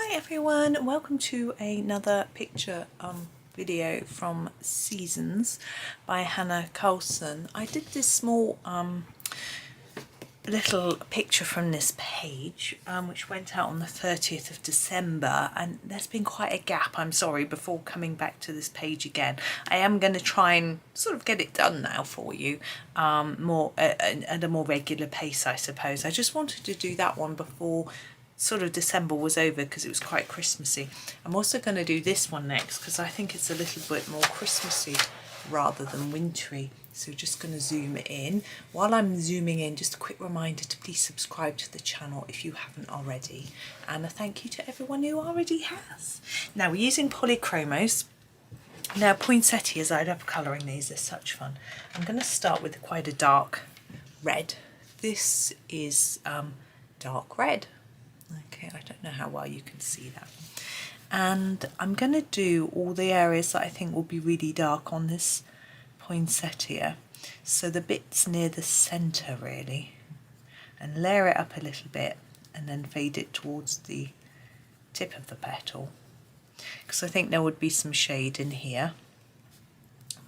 Hi everyone, welcome to another picture video from Seasons by Hanna Karlzon. I did this small little picture from this page which went out on the 30th of December, and there's been quite a gap, I'm sorry, before coming back to this page again. I am going to try and sort of get it done now for you more at a more regular pace, I suppose. I just wanted to do that one before sort of December was over because it was quite Christmassy. I'm also going to do this one next because I think it's a little bit more Christmassy rather than wintry. So just going to zoom in. While I'm zooming in, just a quick reminder to please subscribe to the channel if you haven't already, and a thank you to everyone who already has. Now we're using Polychromos. Now poinsettias, I love colouring these, they're such fun. I'm going to start with quite a dark red. This is dark red. Okay, I don't know how well you can see that. And I'm going to do all the areas that I think will be really dark on this poinsettia. So the bits near the centre really. And layer it up a little bit and then fade it towards the tip of the petal. Because I think there would be some shade in here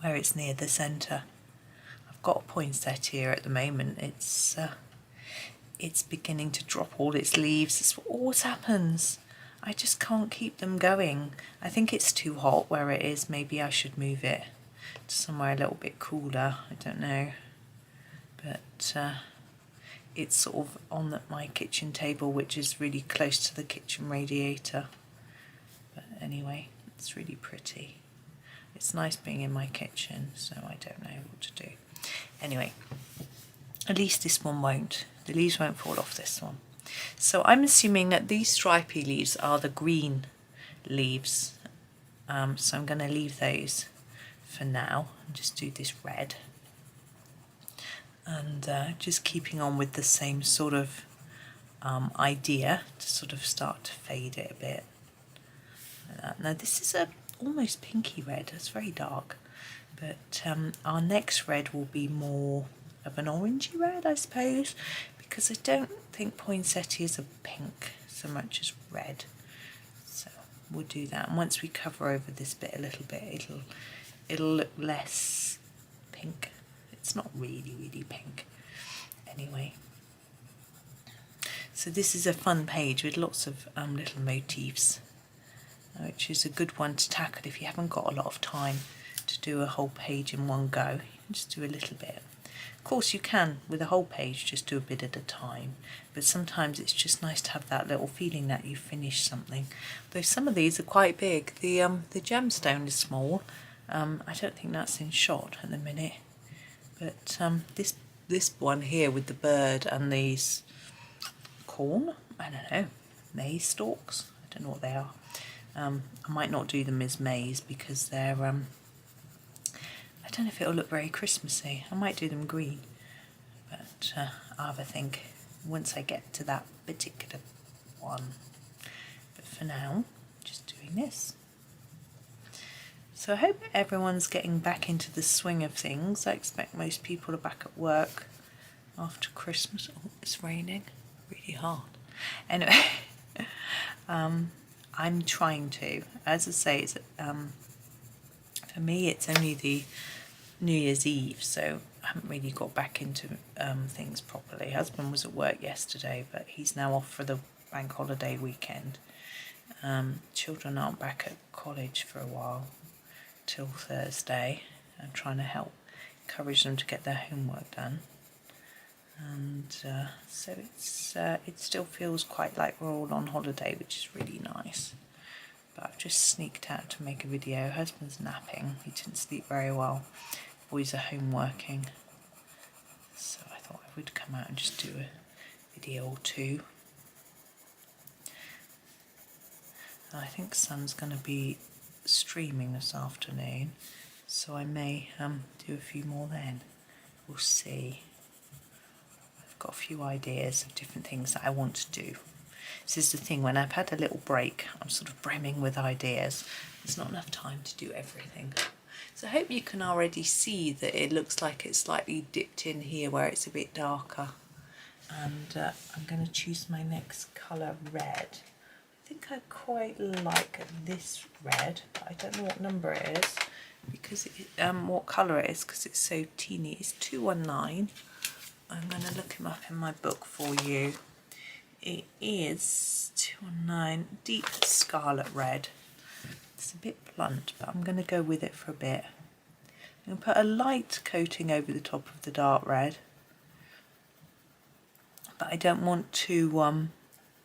where it's near the centre. I've got a poinsettia at the moment. It's beginning to drop all its leaves. That's what always happens. I just can't keep them going. I think it's too hot where it is. Maybe I should move it to somewhere a little bit cooler. I don't know. But it's sort of on my kitchen table, which is really close to the kitchen radiator. But anyway, it's really pretty. It's nice being in my kitchen, so I don't know what to do. Anyway, at least this one won't. The leaves won't fall off this one. So I'm assuming that these stripy leaves are the green leaves. So I'm going to leave those for now and just do this red. And just keeping on with the same sort of idea to sort of start to fade it a bit. Now this is a almost pinky red. It's very dark. But our next red will be more of an orangey red, I suppose, because I don't think poinsettias are pink so much as red. So we'll do that, and once we cover over this bit a little bit, it'll look less pink. It's not really pink anyway. So this is a fun page with lots of little motifs, which is a good one to tackle if you haven't got a lot of time to do a whole page in one go. You can just do a little bit. Of course you can, with a whole page, just do a bit at a time, but sometimes it's just nice to have that little feeling that you've finished something. Though some of these are quite big. The gemstone is small. I don't think that's in shot at the minute, but this one here with the bird and these corn, I don't know, maize stalks, I don't know what they are. I might not do them as maize because they're I don't know if it'll look very Christmassy. I might do them green, but I'll have a think once I get to that particular one. But for now, just doing this. So I hope everyone's getting back into the swing of things. I expect most people are back at work after Christmas. Oh, it's raining really hard. Anyway, I'm trying to. As I say, it's, for me it's only the New Year's Eve, so I haven't really got back into things properly. Husband was at work yesterday, but he's now off for the bank holiday weekend. Children aren't back at college for a while, till Thursday. I'm trying to help encourage them to get their homework done. And so it still feels quite like we're all on holiday, which is really nice. But I've just sneaked out to make a video. Husband's napping. He didn't sleep very well. Boys are home working. So I thought I would come out and just do a video or two. And I think sun's going to be streaming this afternoon, so I may do a few more then. We'll see. I've got a few ideas of different things that I want to do. This is the thing, when I've had a little break, I'm sort of brimming with ideas. There's not enough time to do everything. So I hope you can already see that it looks like it's slightly dipped in here where it's a bit darker. And I'm going to choose my next colour, red. I think I quite like this red, but I don't know what number it is, because what colour it is, because it's so teeny. It's 219. I'm going to look him up in my book for you. It is 219 deep scarlet red. It's a bit blunt, but I'm going to go with it for a bit. I'm going to put a light coating over the top of the dark red, but I don't want to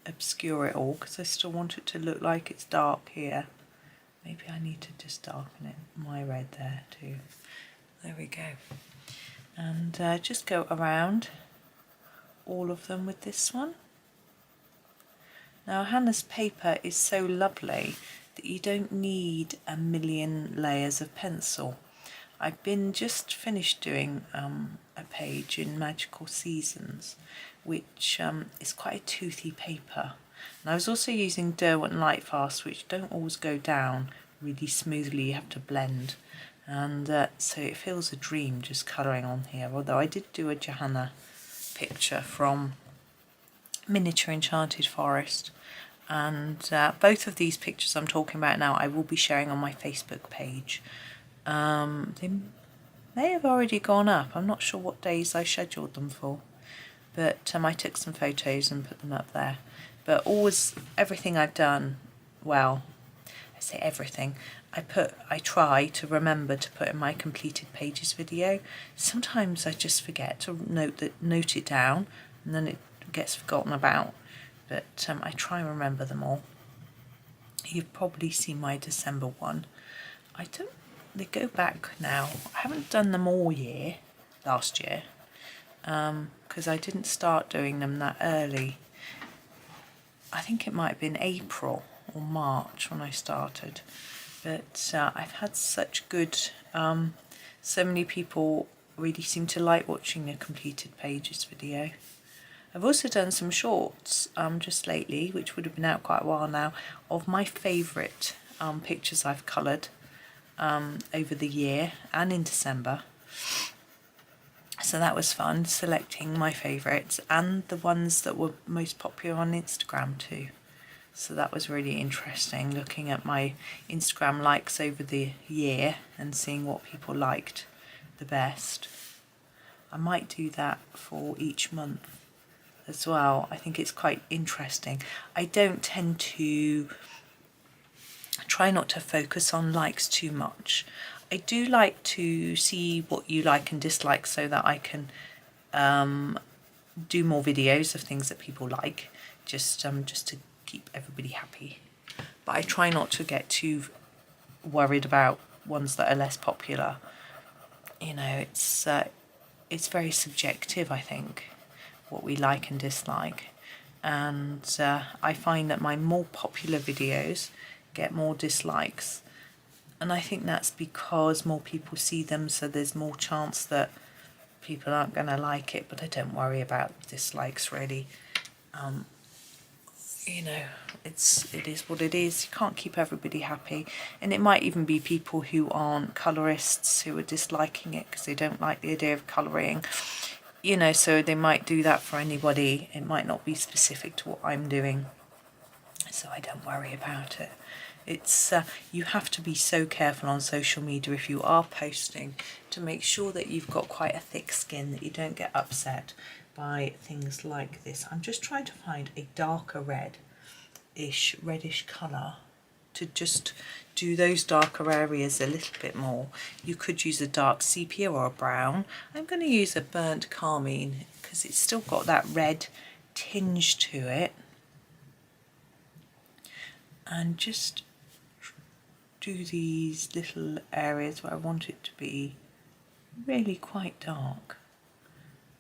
obscure it all, because I still want it to look like it's dark here. Maybe I need to just darken it, my red there too. There we go. And just go around all of them with this one. Now Hannah's paper is so lovely that you don't need a million layers of pencil. I've been just finished doing a page in Magical Seasons, which is quite a toothy paper. And I was also using Derwent Lightfast, which don't always go down really smoothly, you have to blend. And so it feels a dream just colouring on here, although I did do a Johanna picture from Miniature Enchanted Forest. And both of these pictures I'm talking about now I will be sharing on my Facebook page. They may have already gone up. I'm not sure what days I scheduled them for, but I took some photos and put them up there. But always, everything I've done, well, I say everything, I try to remember to put in my completed pages video. Sometimes I just forget to note it down, and then it gets forgotten about. But I try and remember them all. You've probably seen my December one. They go back now. I haven't done them all last year, because I didn't start doing them that early. I think it might have been April or March when I started. But I've had such good, so many people really seem to like watching the completed pages video. I've also done some shorts just lately, which would have been out quite a while now, of my favourite pictures I've coloured over the year and in December. So that was fun, selecting my favourites and the ones that were most popular on Instagram too. So that was really interesting, looking at my Instagram likes over the year and seeing what people liked the best. I might do that for each month as well. I think it's quite interesting. I don't tend to try not to focus on likes too much. I do like to see what you like and dislike so that I can do more videos of things that people like, just to keep everybody happy. But I try not to get too worried about ones that are less popular. You know, it's very subjective, I think, what we like and dislike. And I find that my more popular videos get more dislikes. And I think that's because more people see them, so there's more chance that people aren't going to like it. But I don't worry about dislikes, really. You know, it is what it is. You can't keep everybody happy. And it might even be people who aren't colourists who are disliking it because they don't like the idea of colouring. You know, so they might do that for anybody. It might not be specific to what I'm doing. So I don't worry about it. It's you have to be so careful on social media if you are posting to make sure that you've got quite a thick skin, that you don't get upset by things like this. I'm just trying to find a darker reddish colour to just do those darker areas a little bit more. You could use a dark sepia or a brown. I'm going to use a burnt carmine because it's still got that red tinge to it. And just do these little areas where I want it to be really quite dark,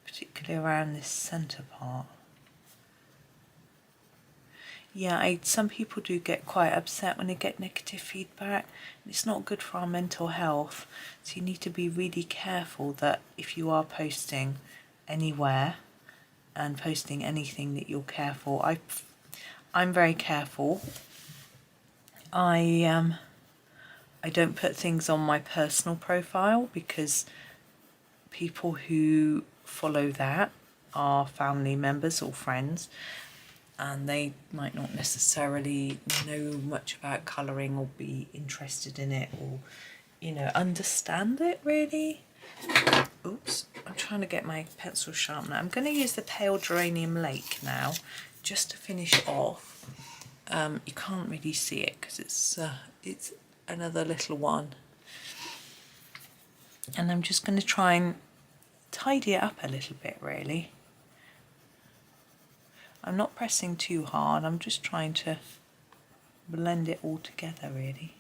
particularly around this centre part. Yeah, some people do get quite upset when they get negative feedback. It's not good for our mental health, so you need to be really careful that if you are posting anywhere and posting anything that you're careful. I'm very careful. I don't put things on my personal profile because people who follow that are family members or friends. and they might not necessarily know much about colouring or be interested in it or, you know, understand it really. Oops, I'm trying to get my pencil sharpener. I'm going to use the pale geranium lake now, just to finish off. You can't really see it because it's another little one. And I'm just going to try and tidy it up a little bit really. I'm not pressing too hard, I'm just trying to blend it all together really.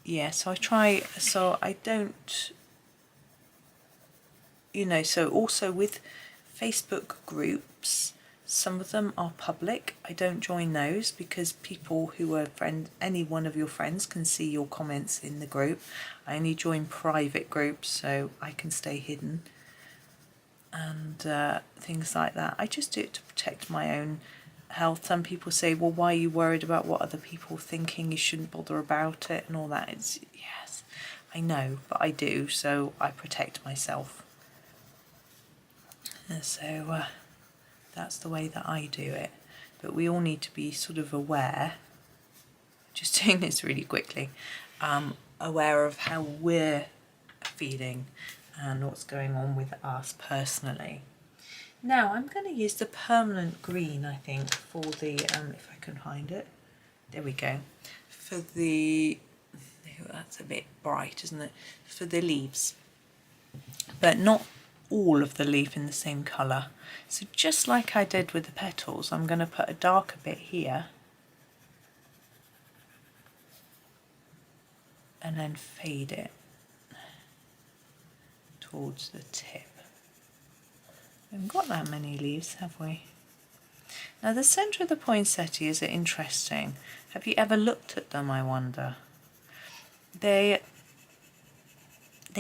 Yeah, so I don't, you know, so also with Facebook groups, some of them are public. I don't join those because people who are any one of your friends can see your comments in the group. I only join private groups so I can stay hidden and things like that. I just do it to protect my own health. Some people say, well, why are you worried about what other people are thinking? You shouldn't bother about it and all that. It's, yes, I know, but I do, so I protect myself. And so that's the way that I do it. But we all need to be sort of aware, just doing this really quickly, aware of how we're feeling and what's going on with us personally. Now I'm going to use the permanent green, I think, for the, if I can find it, there we go, for the, that's a bit bright, isn't it, for the leaves, but not all of the leaf in the same colour. So just like I did with the petals, I'm going to put a darker bit here and then fade it towards the tip. We haven't got that many leaves, have we? Now the centre of the poinsettias are interesting. Have you ever looked at them, I wonder? They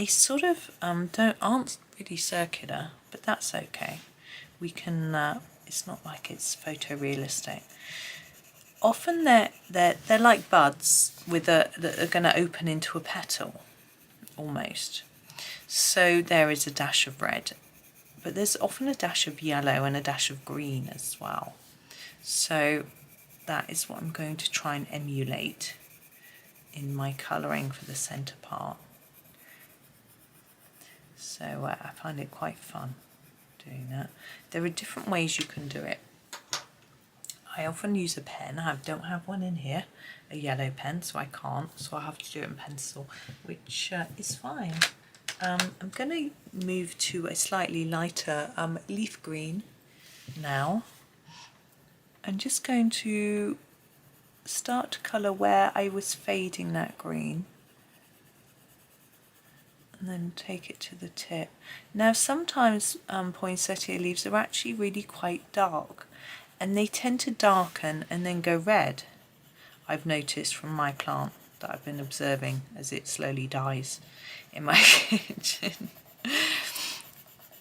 sort of aren't really circular, but that's okay. We can, it's not like it's photorealistic. Often they're like buds with that are going to open into a petal, almost. So there is a dash of red, but there's often a dash of yellow and a dash of green as well. So that is what I'm going to try and emulate in my colouring for the centre part. So I find it quite fun doing that. There are different ways you can do it. I often use a pen. I don't have one in here, a yellow pen, so I can't, so I have to do it in pencil, which is fine. I'm going to move to a slightly lighter leaf green now. I'm just going to start to colour where I was fading that green and then take it to the tip. Now sometimes poinsettia leaves are actually really quite dark and they tend to darken and then go red. I've noticed from my plant that I've been observing as it slowly dies in my kitchen.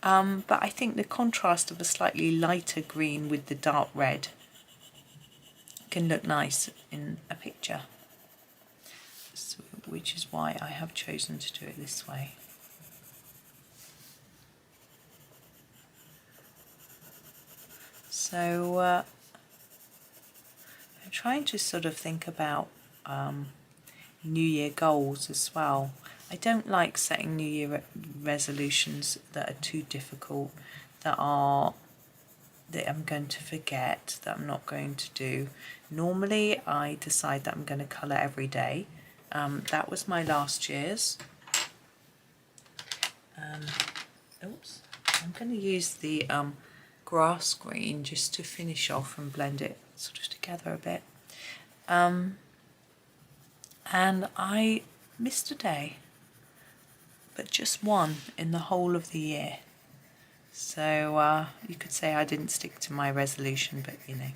But I think the contrast of a slightly lighter green with the dark red can look nice in a picture, so, which is why I have chosen to do it this way. So I'm trying to sort of think about New Year goals as well. I don't like setting New Year resolutions that are too difficult, that I'm going to forget, that I'm not going to do. Normally I decide that I'm going to colour every day. That was my last year's. Oops, I'm going to use the grass green just to finish off and blend it sort of together a bit. And I missed a day, but just one in the whole of the year. So you could say I didn't stick to my resolution, but you know.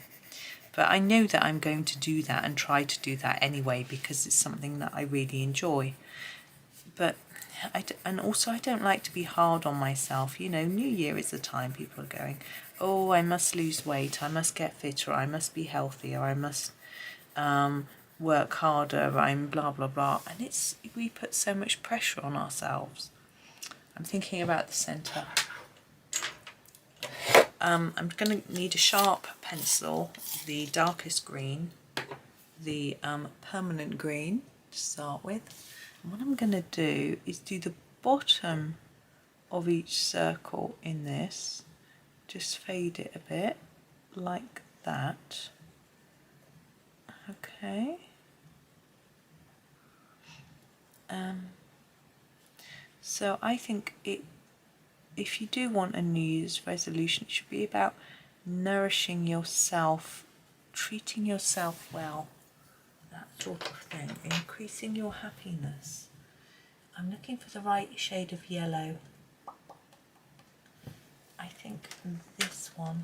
But I know that I'm going to do that and try to do that anyway because it's something that I really enjoy. But and also I don't like to be hard on myself. You know, New Year is the time people are going, oh, I must lose weight, I must get fitter, I must be healthier, I must work harder, I'm blah blah blah, and we put so much pressure on ourselves. I'm thinking about the centre. I'm going to need a sharp pencil, the darkest green, the permanent green to start with. And what I'm going to do is do the bottom of each circle in this, just fade it a bit like that. Okay. So I think if you do want a New Year's resolution, it should be about nourishing yourself, treating yourself well, that sort of thing, increasing your happiness. I'm looking for the right shade of yellow. I think this one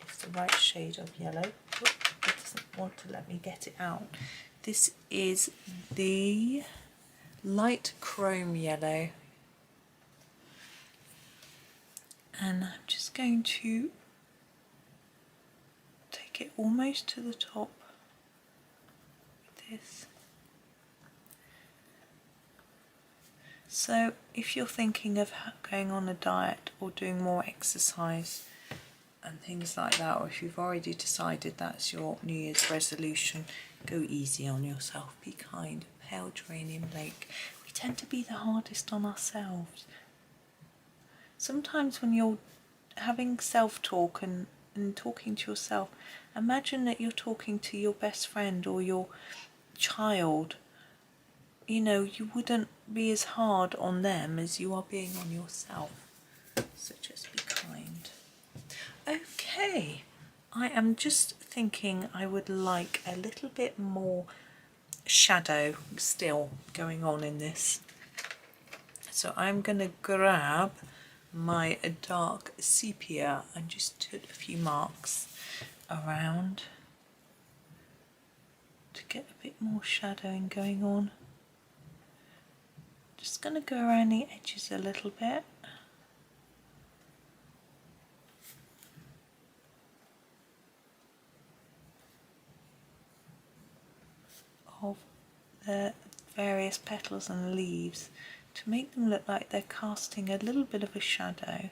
is the right shade of yellow. Oop, it doesn't want to let me get it out. This is the light chrome yellow. And I'm just going to take it almost to the top with this. So if you're thinking of going on a diet or doing more exercise and things like that, or if you've already decided that's your New Year's resolution, go easy on yourself, be kind. Pale geranium lake. We tend to be the hardest on ourselves. Sometimes when you're having self-talk and talking to yourself, imagine that you're talking to your best friend or your child. You know, you wouldn't be as hard on them as you are being on yourself. So just be kind. Okay, I am just thinking I would like a little bit more shadow still going on in this. So I'm going to grab my dark sepia and just put a few marks around to get a bit more shadowing going on. Just going to go around the edges a little bit. Of the various petals and leaves to make them look like they're casting a little bit of a shadow.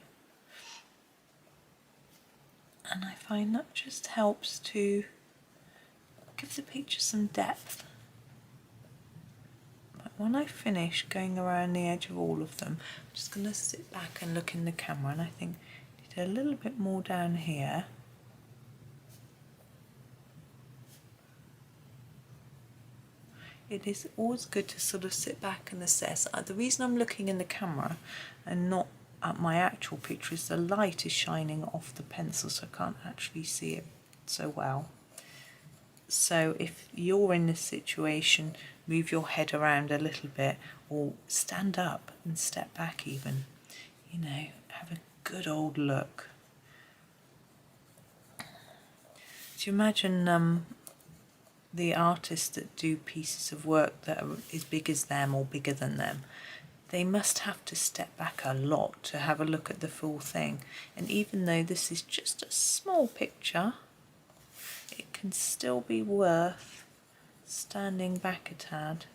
And I find that just helps to give the picture some depth. But when I finish going around the edge of all of them, I'm just going to sit back and look in the camera, and I think I did a little bit more down here. It is always good to sort of sit back and assess. The reason I'm looking in the camera and not at my actual picture is the light is shining off the pencil, so I can't actually see it so well. So if you're in this situation, move your head around a little bit or stand up and step back even. You know, have a good old look. Do you imagine the artists that do pieces of work that are as big as them or bigger than them? They must have to step back a lot to have a look at the full thing. And even though this is just a small picture, it can still be worth standing back a tad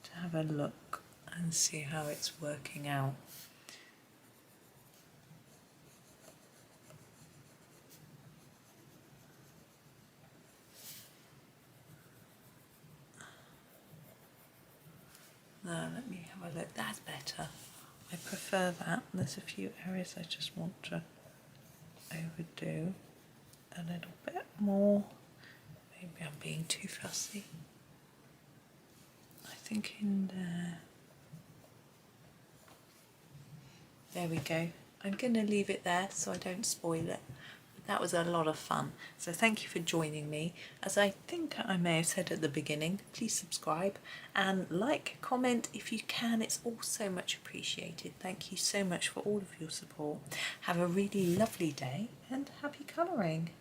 to have a look and see how it's working out. Now let me have a look. That's better. I prefer that. There's a few areas I just want to overdo a little bit more. Maybe I'm being too fussy. I think in there. There we go. I'm going to leave it there so I don't spoil it. But that was a lot of fun. So thank you for joining me. As I think I may have said at the beginning, please subscribe and like, comment if you can. It's all so much appreciated. Thank you so much for all of your support. Have a really lovely day and happy colouring.